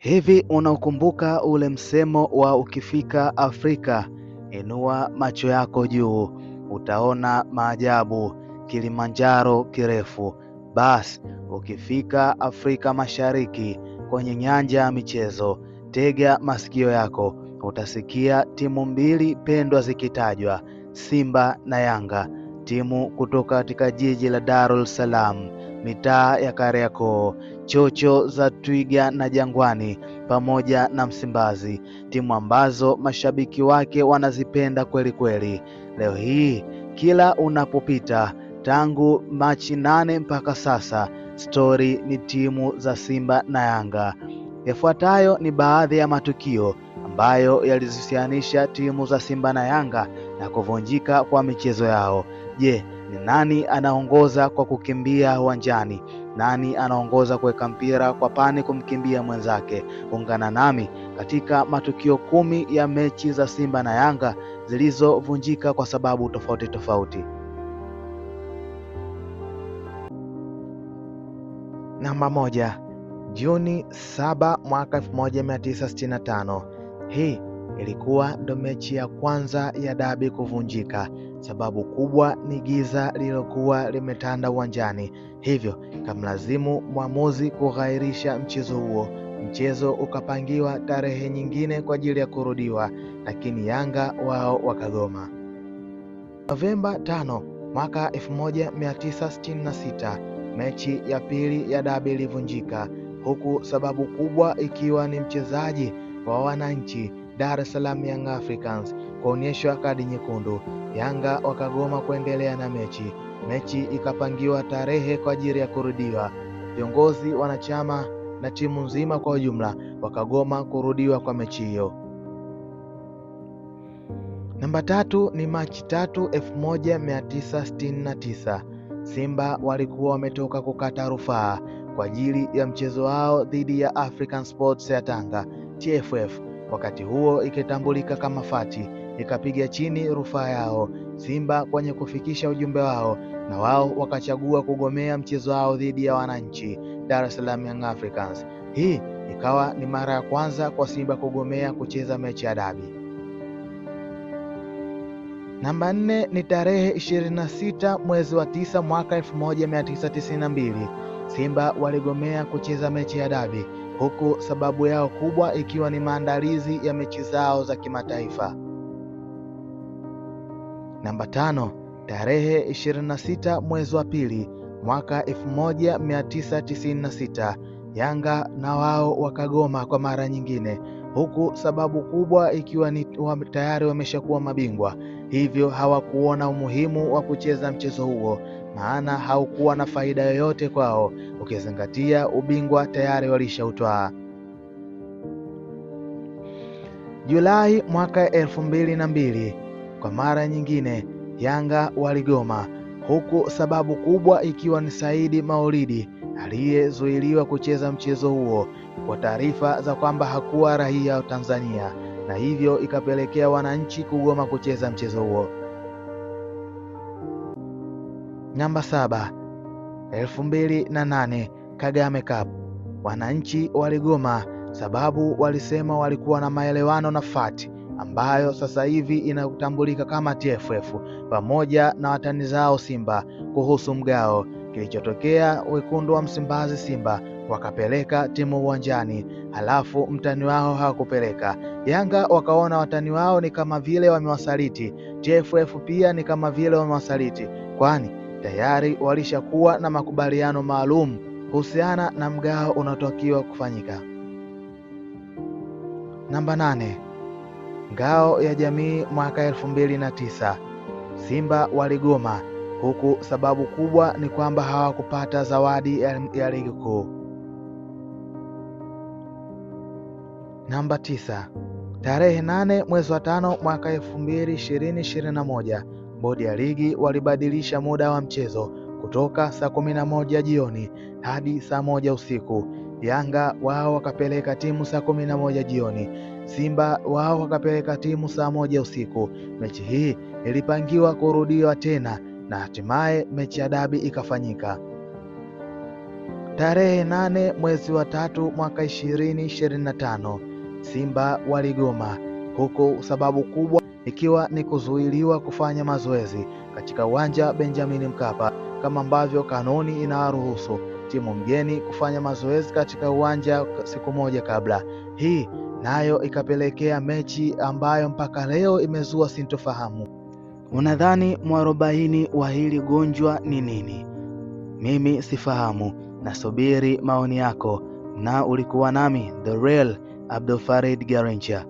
Hivi unaukumbuka ule msemo wa ukifika Afrika, inua macho yako juu, utaona maajabu, Kilimanjaro kirefu. Basi, ukifika Afrika Mashariki kwenye nyanja ya michezo, tega masikio yako, utasikia timu mbili pendwa zikitajwa, Simba na Yanga, timu kutoka katika jiji la Dar es Salaam, mitaa ya Kariakoo, chocho za Twiga na Jangwani pamoja na Msimbazi, timu ambazo mashabiki wake wanazipenda kweli kweli. Leo hii kila unapopita tangu Machi 8 mpaka sasa, stori ni timu za Simba na Yanga. Yafuatayo ni baadhi ya matukio ambayo yalizihusianisha timu za Simba na Yanga na kuvunjika kwa michezo yao. Je, ni nani anaongoza kwa kukimbia uwanjani? Nani anaongoza kuweka mpira kwa pani kumkimbia mwenzake? Ungana nami katika matukio 10 ya mechi za Simba na Yanga zilizovunjika kwa sababu tofauti tofauti. Namba 1, Juni 7 mwaka 1965. Hii ilikuwa ndo mechi ya kwanza ya dabi kuvunjika. Sababu kubwa ni giza lililokuwa limetanda uwanjani, hivyo kamlazimu mwamuzi kughairisha mchezo huo. Mchezo ukapangiwa tarehe nyingine kwa ajili ya kurudiwa, lakini Yanga wao wakagoma. Novemba 5 mwaka 1966, mechi ya pili ya dabi ilivunjika, huku sababu kubwa ikiwa ni mchezaji wa wananchi Dar es Salaam Young Africans kuonyeshwa kadi nyekundu. Yanga wakagoma kuendelea na mechi. Mechi ikapangiwa tarehe kwa ajili ya kurudiwa. Viongozi, wanachama na timu nzima kwa ujumla wakagoma kurudiwa kwa mechi hiyo. Namba 3 ni Machi 3, 1969. Simba walikuwa wametoka kukata rufaa kwa ajili ya mchezo wao dhidi ya African Sports ya Tanga, TFF. Wakati huo ikitambulika kama Fati, ikapiga chini rufaa yao Simba kwenye kufikisha ujumbe wao, na wao wakachagua kugomea mchezo wao dhidi ya wananchi Dar es Salaam Young Africans. Hii ikawa ni mara ya kwanza kwa Simba kugomea kucheza mechi ya dabi. Namba 4 ni tarehe 26 mwezi wa 9 mwaka 1992. Simba waligomea kucheza mechi ya dabi, huku sababu yao kubwa ikiwa ni maandalizi ya mechi zao za kimataifa. Namba 5, tarehe 26 mwezi wa 2 mwaka 1996, Yanga na wao wakagoma kwa mara nyingine, huku sababu kubwa ikiwa ni tayari wameshakuwa mabingwa, hivyo hawakuona umuhimu wa kucheza mchezo huo, maana haukuwa na faida yoyote kwao ukizingatia ubingwa tayari walishautwaa. Julai mwaka 2002, kwa mara nyingine Yanga waligoma, huku sababu kubwa ikiwa ni Saidi Maulidi aliyezuiliwa kucheza mchezo huo kwa taarifa za kwamba hakuwa raia wa Tanzania, na hivyo ikapelekea wananchi kugoma kucheza mchezo huo. Namba 7, 2008, Kagame Cup. Wananchi waligoma sababu walisema walikuwa na maelewano na Fati ambayo sasa hivi inatambulika kama TFF pamoja na watani zao Simba kuhusu mgao. Kilichotokea, wekundu wa Msimbazi Simba wakapeleka timu uwanjani, halafu mtani wao hawakupeleka. Yanga wakaona watani wao ni kama vile wamewasaliti, TFF pia ni kama vile wamewasaliti, kwani tayari walishakuwa na makubaliano maalum kuhusiana na mgao unaotakiwa kufanyika. Namba 8, ngao ya jamii mwaka 2009. Simba waligoma, huku sababu kubwa ni kwamba hawakupata zawadi ya ligi kuu. Namba 9, tarehe 8 mwezi wa 5 mwaka 2021, bodi ya ligi walibadilisha muda wa mchezo kutoka saa 11 jioni hadi saa 1 usiku. Yanga wao wakapeleka timu saa 11 jioni, Simba wao wakapeleka timu saa 1 usiku. Mechi hii ilipangiwa kurudiwa tena na hatimaye mechi ya dabi ikafanyika. Tarehe 8 mwezi wa 3 mwaka 2025, Simba waligoma, huku sababu kubwa ikiwa ni kuzuiliwa kufanya mazoezi katika uwanja Benjamin Mkapa, kama ambavyo kanuni inawaruhusu timu mgeni kufanya mazoezi katika uwanja siku moja kabla. Hii nayo ikapelekea mechi ambayo mpaka leo imezua sintofahamu. Unadhani mwarobaini wa hili gonjwa ni nini? Mimi sifahamu, nasubiri maoni yako. Na ulikuwa nami The Real Abdul Farid Garincha.